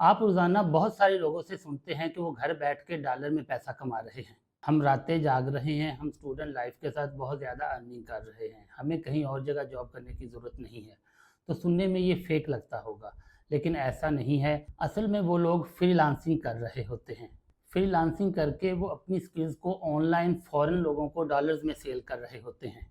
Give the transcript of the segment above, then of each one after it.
आप रोज़ाना बहुत सारे लोगों से सुनते हैं कि वो घर बैठ के डॉलर में पैसा कमा रहे हैं। हम रातें जाग रहे हैं, हम स्टूडेंट लाइफ के साथ बहुत ज़्यादा अर्निंग कर रहे हैं, हमें कहीं और जगह जॉब करने की ज़रूरत नहीं है। तो सुनने में ये फेक लगता होगा, लेकिन ऐसा नहीं है। असल में वो लोग फ्रीलांसिंग कर रहे होते हैं। फ्रीलांसिंग करके वो अपनी स्किल्स को ऑनलाइन फ़ॉरेन लोगों को डॉलर्स में सेल कर रहे होते हैं।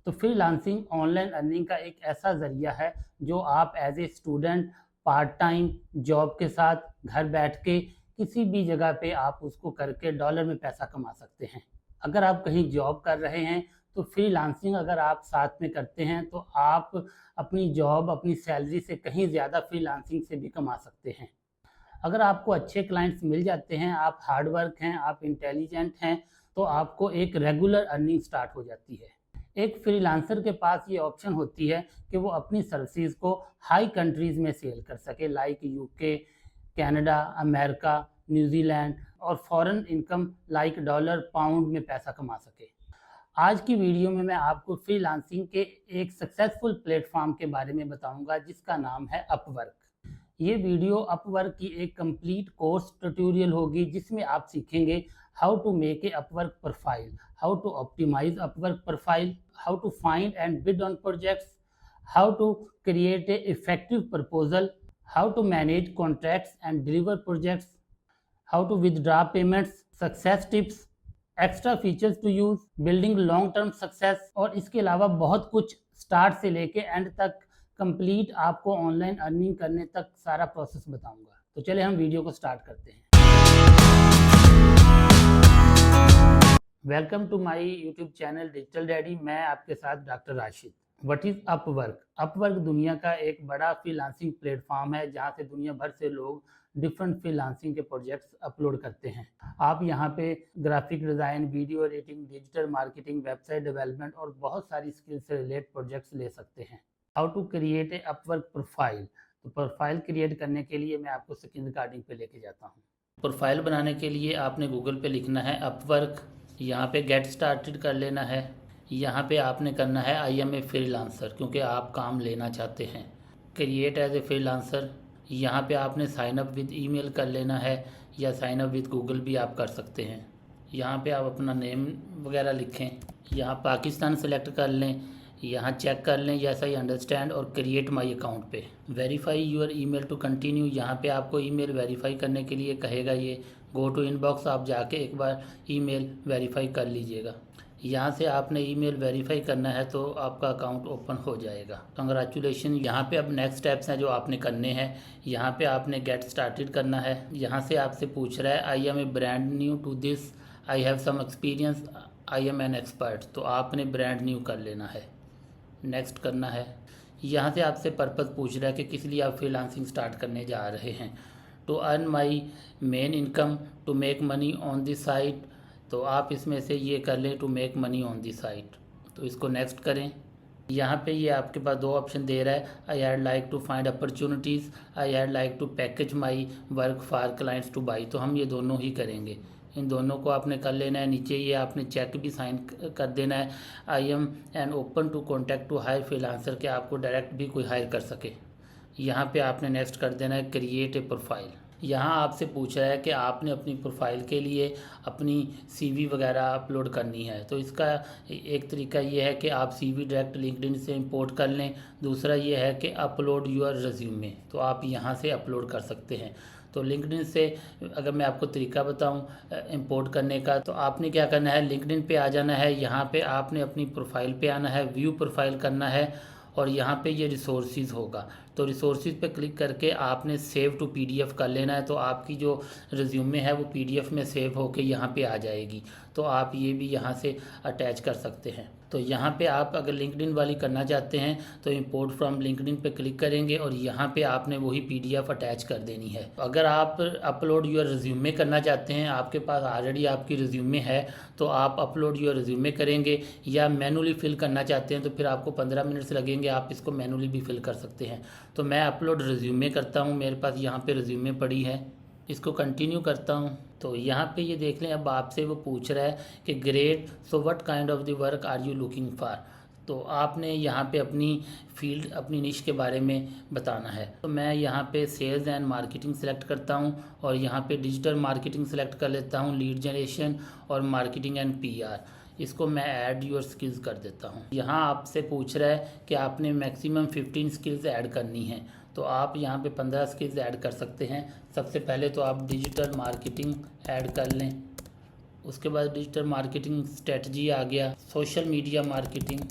तो फ्रीलांसिंग ऑनलाइन अर्निंग का एक ऐसा ज़रिया है जो आप as a student part time job के साथ घर बैठ के किसी भी जगह पे आप उसको करके डॉलर में पैसा कमा सकते हैं। अगर आप कहीं जॉब कर रहे हैं तो फ्रीलांसिंग अगर आप साथ में करते हैं तो आप अपनी जॉब अपनी सैलरी से कहीं ज़्यादा फ्रीलांसिंग से भी कमा सकते हैं। अगर आपको अच्छे क्लाइंट्स मिल जाते हैं, आप हार्ड वर्क हैं, आप इंटेलिजेंट हैं, तो आपको एक रेगुलर अर्निंग स्टार्ट हो जाती है। एक फ्रीलांसर के पास ये ऑप्शन होती है कि वो अपनी सर्विसेज को हाई कंट्रीज़ में सेल कर सके, like UK, Canada, America, New Zealand, और foreign income like dollar, pound में पैसा कमा सके। आज की वीडियो में मैं आपको फ्रीलांसिंग के एक सक्सेसफुल प्लेटफॉर्म के बारे में बताऊंगा जिसका नाम है अपवर्क। ये वीडियो अपवर्क की एक कंप्लीट कोर्स ट्यूटोरियल होगी जिसमें आप सीखेंगे how to make a Upwork profile, how to optimise Upwork profile, how to find and bid on projects, how to create a effective proposal, how to manage contracts and deliver projects, how to withdraw payments, success tips, extra features to use, building long term success, और इसके अलावा बहुत कुछ start से लेके and तक complete आपको online earning करने तक सारा प्रोसेस बताऊंगा। तो चले हम वीडियो को स्टार्ट करते हैं। Welcome to my YouTube channel Digital Daddy. मैं आपके साथ doctor Rashid. What is Upwork? Upwork दुनिया का एक बड़ा फ्रीलांसिंग प्लेटफॉर्म है जहां से दुनिया भर से लोग डिफरेंट फ्रीलांसिंग के प्रोजेक्ट्स अपलोड करते हैं। आप यहां पे graphic design, video editing, digital marketing, website development और बहुत सारी स्किल से रिलेटेड प्रोजेक्ट्स ले सकते हैं। How to create a Upwork profile? तो प्रोफाइल क्रिएट करने के लिए मैं आपको स्क्रीन रिकॉर्डिंग पे लेके जाता हूँ। प्रोफाइल बनाने के लिए आपने गूगल पे लिखना है अपवर्क, यहाँ पे गेट स्टार्टेड कर लेना है। यहाँ पे आपने करना है आई एम ए फ्रीलांसर, क्योंकि आप काम लेना चाहते हैं। क्रिएट एज ए फ्रीलांसर, यहाँ पे आपने साइन अप विद ईमेल कर लेना है या साइन अप विद गूगल भी आप कर सकते हैं। यहाँ पे आप अपना नेम वगैरह लिखें, यहाँ पाकिस्तान सेलेक्ट कर लें, यहाँ चेक कर लें यस आई अंडरस्टैंड और क्रिएट माई अकाउंट पे। Verify your email to continue, यहाँ पे आपको ईमेल वेरीफाई करने के लिए कहेगा ये। गो टू इनबॉक्स, आप जाके एक बार ईमेल वेरीफाई कर लीजिएगा। यहाँ से आपने ईमेल वेरीफाई करना है तो आपका अकाउंट ओपन हो जाएगा। कंग्रेचुलेशन। यहाँ पे अब नेक्स्ट स्टेप्स हैं जो आपने करने हैं। यहाँ पे आपने गेट स्टार्टेड करना है। यहाँ से आपसे पूछ रहा है I am a brand new to this, I have some experience, I am an expert, तो आपने ब्रांड न्यू कर लेना है। नेक्स्ट करना है। यहाँ से आपसे पर्पज़ पूछ रहा है कि किस लिए आप फ्रीलांसिंग स्टार्ट करने जा रहे हैं। To earn my main income, to make money on the site, तो आप इसमें से ये कर लें to make money on the site, तो इसको नेक्स्ट करें। यहाँ पे ये आपके पास दो ऑप्शन दे रहा है, I had like to find opportunities, I had like to package my work for clients to buy, तो हम ये दोनों ही करेंगे। इन दोनों को आपने कर लेना है। नीचे ये आपने चेक भी साइन कर देना है, I am an open to contact to hire freelancer, के आपको डायरेक्ट भी कोई हायर कर सके। यहाँ पे आपने नेक्स्ट कर देना है क्रिएट ए प्रोफाइल। यहाँ आपसे पूछ रहा है कि आपने अपनी प्रोफाइल के लिए अपनी सीवी वगैरह अपलोड करनी है। तो इसका एक तरीका ये है कि आप सीवी डायरेक्ट लिंक्डइन से इंपोर्ट कर लें। दूसरा ये है कि अपलोड योर रिज्यूमे, तो आप यहाँ से अपलोड कर सकते हैं। तो लिंक्डइन से अगर मैं आपको तरीका बताऊं इंपोर्ट करने का, तो आपने क्या करना है, लिंक्डइन पे आ जाना है। यहाँ पे आपने अपनी प्रोफाइल पे आना है, व्यू प्रोफाइल करना है और यहाँ पे ये रिसोर्सेज होगा। तो रिसोर्सेज पे क्लिक करके आपने सेव टू पीडीएफ कर लेना है। तो आपकी जो रिज्यूमे है वो पीडीएफ में सेव होके यहाँ पे आ जाएगी। तो आप ये भी यहाँ से अटैच कर सकते हैं। तो यहाँ पे आप अगर लिंक्डइन वाली करना चाहते हैं तो इंपोर्ट फ्रॉम लिंक्डइन पे क्लिक करेंगे और यहाँ पे आपने वही पीडीएफ अटैच कर देनी है। अगर आप अपलोड योर रिज्यूमे करना चाहते हैं, आपके पास ऑलरेडी आपकी रिज्यूमे है, तो आप अपलोड योर रिज्यूमे करेंगे, या मैनुअली फिल करना चाहते हैं तो फिर आपको 15 मिनट्स लगेंगे, आप इसको मैनुअली भी फिल कर सकते हैं। तो मैं अपलोड रिज्यूमे करता हूँ, मेरे पास यहाँ पे रिज्यूमे पड़ी है, इसको कंटिन्यू करता हूँ। तो यहाँ पे ये देख लें, अब आपसे वो पूछ रहा है कि great, so what kind of the work are you looking for. तो आपने यहाँ पे अपनी फील्ड, अपनी निश के बारे में बताना है। तो मैं यहाँ पे सेल्स एंड मार्केटिंग सेलेक्ट करता हूँ और यहाँ पे डिजिटल मार्केटिंग सेलेक्ट कर लेता हूँ, लीड जनरेशन और मार्केटिंग एंड पीआर। इसको मैं ऐड योर स्किल्स कर देता हूँ। यहाँ आपसे पूछ रहा है कि आपने मैक्सिमम 15 स्किल्स ऐड करनी है, तो आप यहाँ पे 15 स्किल्स ऐड कर सकते हैं। सबसे पहले तो आप डिजिटल मार्केटिंग ऐड कर लें, उसके बाद डिजिटल मार्केटिंग स्ट्रेटजी आ गया, सोशल मीडिया मार्केटिंग,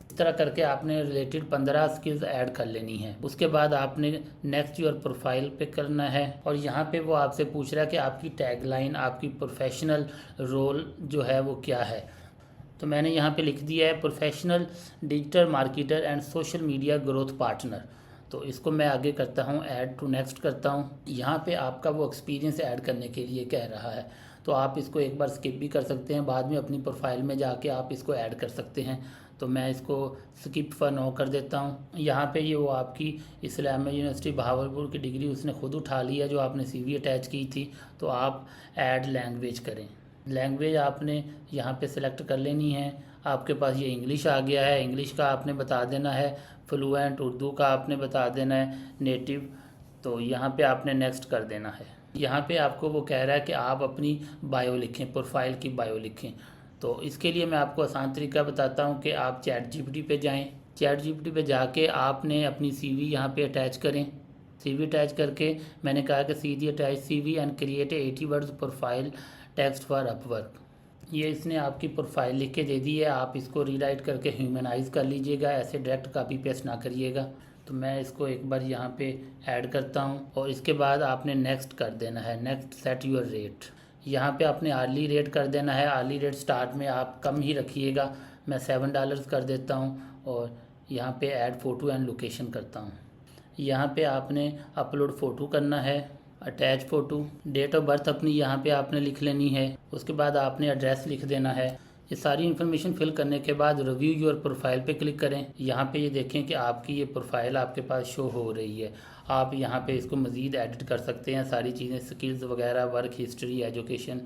इस तरह करके आपने रिलेटेड 15 स्किल्स ऐड कर लेनी है। उसके बाद आपने नेक्स्ट योर प्रोफाइल पे करना है और यहाँ पे वो आपसे पूछ रहा है कि आपकी टैगलाइन, आपकी प्रोफेशनल रोल जो है वो क्या है। तो मैंने यहाँ पे लिख दिया है professional digital marketer and social media growth partner. तो इसको मैं आगे करता हूँ, ऐड टू नेक्स्ट करता हूँ। यहाँ पे आपका वो एक्सपीरियंस ऐड करने के लिए कह रहा है, तो आप इसको एक बार स्किप भी कर सकते हैं, बाद में अपनी प्रोफाइल में जाके आप इसको ऐड कर सकते हैं। तो मैं इसको स्किप फॉर नो कर देता हूँ। यहाँ पे ये वो आपकी इस्लामिया यूनिवर्सिटी भावलपुर की डिग्री उसने खुद उठा ली है जो आपने CV अटैच की थी। तो आप ऐड लैंग्वेज करें, लैंग्वेज आपने यहाँ पे सिलेक्ट कर लेनी है। आपके पास ये इंग्लिश आ गया है, इंग्लिश का आपने बता देना है, फ्लुएंट उर्दू का आपने बता देना है, नेटिव। तो यहाँ पे आपने नेक्स्ट कर देना है। यहाँ पे आपको वो कह रहा है कि आप अपनी बायो लिखें, प्रोफाइल की बायो लिखें। तो इसके लिए मैं आपको आसान तरीका बताता हूँ कि आप ChatGPT पे जाएँ। ChatGPT पे जाके आपने अपनी CV यहाँ पे अटैच करें। CV अटैच करके मैंने कहा कि सीधी attach CV and create 80 words profile text for Upwork. ये इसने आपकी प्रोफाइल लिख के दे दी है, आप इसको रीराइट करके ह्यूमनाइज कर लीजिएगा, ऐसे डायरेक्ट कॉपी पेस्ट ना करिएगा। तो मैं इसको एक बार यहाँ पे ऐड करता हूँ और इसके बाद आपने नेक्स्ट कर देना है, नेक्स्ट सेट योर रेट। यहाँ पे आपने आर्ली रेट कर देना है, आर्ली रेट स्टार्ट में आप कम ही रखिएगा, मैं $7 कर देता हूँ और यहाँ पे ऐड फ़ोटो एंड लोकेशन करता हूँ। यहाँ पे आपने अपलोड फ़ोटो करना है, attach photo, date of birth अपनी यहाँ पे आपने लिख लेनी है, उसके बाद आपने एड्रेस लिख देना है। ये सारी इन्फॉर्मेशन फिल करने के बाद रिव्यू योर प्रोफाइल पे क्लिक करें। यहाँ पे ये देखें कि आपकी ये प्रोफाइल आपके पास शो हो रही है। आप यहाँ पे इसको मज़ीद एडिट कर सकते हैं, सारी चीज़ें, स्किल्स वगैरह, वर्क हिस्ट्री, एजुकेशन,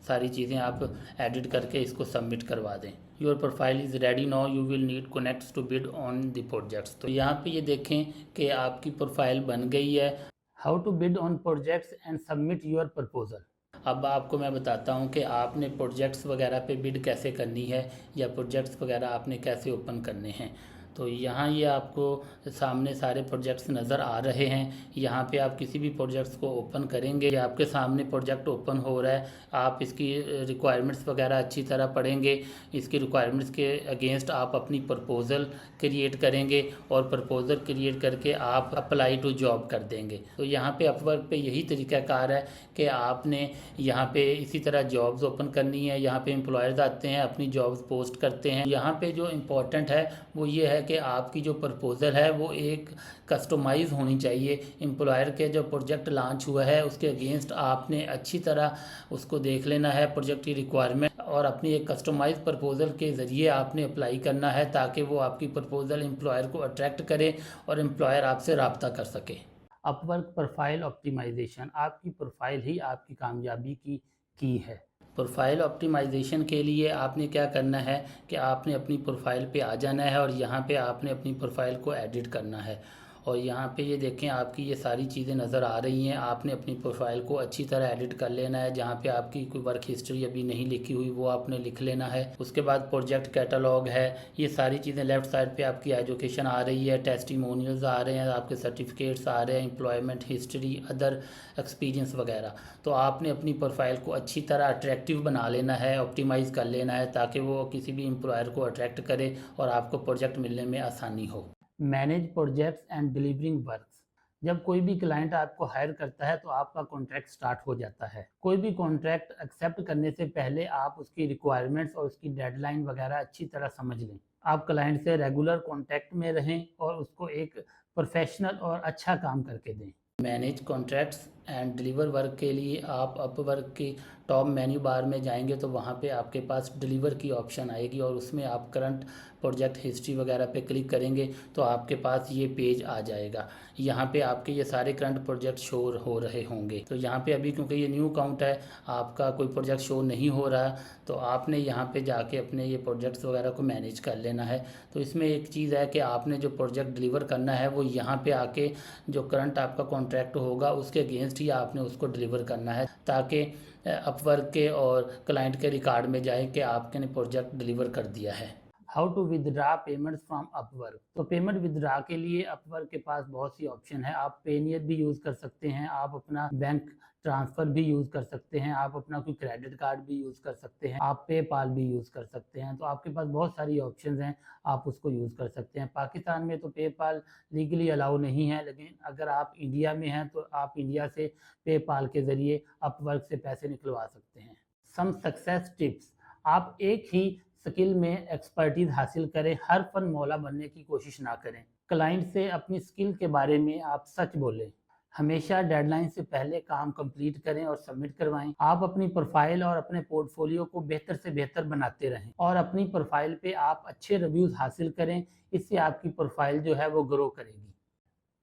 सारी चीज़ें आप एडिट करके इसको सबमिट करवा दें। Your profile is ready now, you will need connects to bid on the projects. तो यहाँ पे ये देखें कि आपकी प्रोफाइल बन गई है। How to bid on projects and submit your proposal. अब आपको मैं बताता हूँ कि आपने प्रोजेक्ट्स वगैरह पे बिड कैसे करनी है या प्रोजेक्ट्स वगैरह आपने कैसे ओपन करने हैं। तो यहाँ ये आपको सामने सारे प्रोजेक्ट्स नज़र आ रहे हैं। यहाँ पे आप किसी भी प्रोजेक्ट्स को ओपन करेंगे, ये आपके सामने प्रोजेक्ट ओपन हो रहा है। आप इसकी रिक्वायरमेंट्स वगैरह अच्छी तरह पढ़ेंगे, इसकी रिक्वायरमेंट्स के अगेंस्ट आप अपनी प्रपोज़ल क्रिएट करेंगे और प्रपोज़ल क्रिएट करके आप अप्लाई टू जॉब कर देंगे। तो यहाँ पे अपवर्क पे यही तरीक़ाकार है कि आपने यहाँ पे इसी तरह जॉब्स ओपन करनी है। यहाँ पे एम्प्लॉयर्स आते हैं, अपनी जॉब्स पोस्ट करते हैं। यहाँ पे जो इम्पोर्टेंट है वो ये है कि आपकी जो प्रपोज़ल है वो एक कस्टमाइज़ होनी चाहिए। एम्प्लॉयर के जो प्रोजेक्ट लॉन्च हुआ है उसके अगेंस्ट आपने अच्छी तरह उसको देख लेना है, प्रोजेक्ट की रिक्वायरमेंट, और अपनी एक कस्टमाइज प्रपोज़ल के ज़रिए आपने अप्लाई करना है ताकि वो आपकी प्रपोज़ल एम्प्लॉयर को अट्रैक्ट करे और एम्प्लॉयर आपसे रब्ता कर सके। अपवर्क प्रोफाइल ऑप्टिमाइजेशन, आपकी प्रोफाइल ही आपकी कामयाबी की है। प्रोफाइल ऑप्टिमाइजेशन के लिए आपने क्या करना है कि आपने अपनी प्रोफाइल पे आ जाना है और यहाँ पे आपने अपनी प्रोफाइल को एडिट करना है। और यहाँ पे ये देखें आपकी ये सारी चीज़ें नज़र आ रही हैं। आपने अपनी प्रोफाइल को अच्छी तरह एडिट कर लेना है। जहाँ पे आपकी कोई वर्क हिस्ट्री अभी नहीं लिखी हुई वो आपने लिख लेना है। उसके बाद प्रोजेक्ट कैटलॉग है, ये सारी चीज़ें लेफ़्ट साइड पे आपकी एजुकेशन आ रही है, टेस्टिमोनियल्स आ रहे हैं, आपके सर्टिफिकेट्स आ रहे हैं, एम्प्लॉयमेंट हिस्ट्री, अदर एक्सपीरियंस वगैरह। तो आपने अपनी प्रोफाइल को अच्छी तरह अट्रैक्टिव बना लेना है, ऑप्टिमाइज़ कर लेना है ताकि वो किसी भी एम्प्लॉयर को अट्रैक्ट करे और आपको प्रोजेक्ट मिलने में आसानी हो। Manage projects and delivering works, जब कोई भी क्लाइंट आपको हायर करता है तो आपका कॉन्ट्रैक्ट स्टार्ट हो जाता है। कोई भी कॉन्ट्रैक्ट एक्सेप्ट करने से पहले आप उसकी रिक्वायरमेंट्स और उसकी डेडलाइन वगैरह अच्छी तरह समझ लें। आप क्लाइंट से रेगुलर कॉन्टैक्ट में रहें और उसको एक प्रोफेशनल और अच्छा काम करके दें। Manage contracts and deliver work के लिए आप अपवर्क की टॉप मेन्यू बार में जाएंगे तो वहाँ पे आपके पास डिलीवर की ऑप्शन आएगी और उसमें आप करंट प्रोजेक्ट हिस्ट्री वगैरह पे क्लिक करेंगे तो आपके पास ये पेज आ जाएगा। यहाँ पे आपके ये सारे करंट प्रोजेक्ट शो हो रहे होंगे। तो यहाँ पे अभी क्योंकि ये न्यू अकाउंट है, आपका कोई प्रोजेक्ट शो नहीं हो रहा, तो आपने यहाँ पे जाके अपने ये प्रोजेक्ट्स वगैरह को मैनेज कर लेना है। तो इसमें एक चीज़ है कि आपने जो प्रोजेक्ट डिलीवर करना है वो यहाँ पे आके जो करंट आपका कॉन्ट्रैक्ट होगा उसके अगेंस्ट ही आपने उसको डिलीवर करना है, ताकि अपवर्क के और क्लाइंट के रिकॉर्ड में जाए कि आपने प्रोजेक्ट डिलीवर कर दिया है। How to withdraw payments from Upwork. तो पेमेंट विदड्रा के लिए अपवर्क के पास बहुत सी ऑप्शन है। आप पेनियर भी यूज़ कर सकते हैं, आप अपना बैंक ट्रांसफ़र भी यूज़ कर सकते हैं, आप अपना कोई क्रेडिट कार्ड भी यूज़ कर सकते हैं, आप पेपाल भी यूज़ कर सकते हैं। तो आपके पास बहुत सारी ऑप्शंस हैं, आप उसको यूज़ कर सकते हैं। पाकिस्तान में तो पेपाल लीगली अलाउ नहीं है, लेकिन अगर आप इंडिया में हैं तो आप इंडिया से पेपाल के ज़रिए अपवर्क से पैसे निकलवा सकते हैं। Some success tips. आप एक ही स्किल में एक्सपर्टीज हासिल करें, हर फन मौला बनने की कोशिश ना करें। क्लाइंट से अपनी स्किल के बारे में आप सच बोलें। हमेशा डेडलाइन से पहले काम कंप्लीट करें और सबमिट करवाएं। आप अपनी प्रोफाइल और अपने पोर्टफोलियो को बेहतर से बेहतर बनाते रहें और अपनी प्रोफाइल पे आप अच्छे रिव्यूज़ हासिल करें। इससे आपकी प्रोफाइल जो है वो ग्रो करेगी।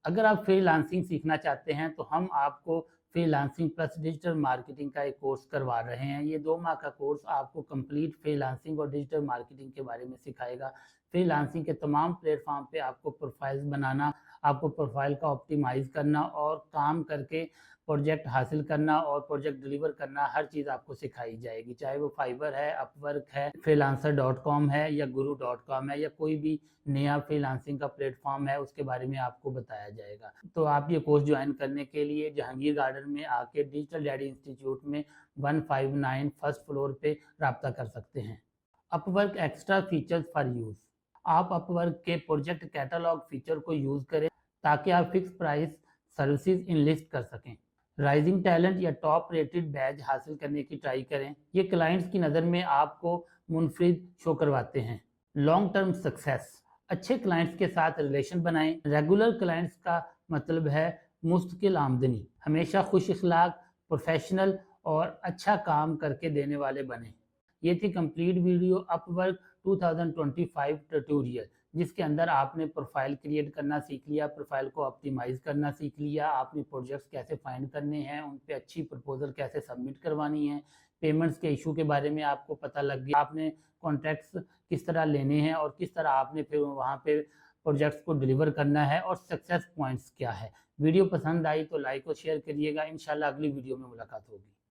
अगर आप फ्रीलांसिंग सीखना चाहते हैं तो हम आपको फ्रीलांसिंग प्लस डिजिटल मार्केटिंग का एक कोर्स करवा रहे हैं। ये 2 माह का कोर्स आपको कंप्लीट फ्रीलांसिंग और डिजिटल मार्केटिंग के बारे में सिखाएगा। फ्रीलांसिंग के तमाम प्लेटफॉर्म पे आपको प्रोफाइल्स बनाना, आपको प्रोफाइल का ऑप्टिमाइज़ करना और काम करके प्रोजेक्ट हासिल करना और प्रोजेक्ट डिलीवर करना, हर चीज़ आपको सिखाई जाएगी। चाहे वो फाइवर है, अपवर्क है, freelancer.com है या guru.com है या कोई भी नया फ्रीलांसिंग का प्लेटफॉर्म है, उसके बारे में आपको बताया जाएगा। तो आप ये कोर्स ज्वाइन करने के लिए जहांगीर गार्डन में आके डिजिटल डैडी इंस्टीट्यूट में 159 फर्स्ट फ्लोर पे रब्ता कर सकते हैं। Upwork extra features for use. आप अपवर्क के प्रोजेक्ट कैटलॉग फीचर को यूज़ करें ताकि आप फिक्स प्राइस सर्विसेज इनलिस्ट कर सकें। राइजिंग टैलेंट या टॉप रेटेड बैज हासिल करने की ट्राई करें। ये क्लाइंट्स की नज़र में आपको मुनफरिद शो करवाते हैं। Long term success. अच्छे क्लाइंट्स के साथ रिलेशन बनाएं। रेगुलर क्लाइंट्स का मतलब है मुस्तकिल आमदनी। हमेशा खुश इखलाक, प्रोफेशनल और अच्छा काम करके देने वाले बने। ये थी कंप्लीट वीडियो अपवर्क 2025 ट्यूटोरियल, जिसके अंदर आपने प्रोफाइल क्रिएट करना सीख लिया, प्रोफाइल को ऑप्टिमाइज़ करना सीख लिया, आपने प्रोजेक्ट्स कैसे फाइंड करने हैं, उन पे अच्छी प्रपोजल कैसे सबमिट करवानी है, पेमेंट्स के इशू के बारे में आपको पता लग गया, आपने कॉन्ट्रैक्ट्स किस तरह लेने हैं और किस तरह आपने फिर वहाँ पे प्रोजेक्ट्स को डिलीवर करना है और सक्सेस पॉइंट्स क्या है। वीडियो पसंद आई तो लाइक और शेयर करिएगा। इंशाल्लाह अगली वीडियो में मुलाकात होगी।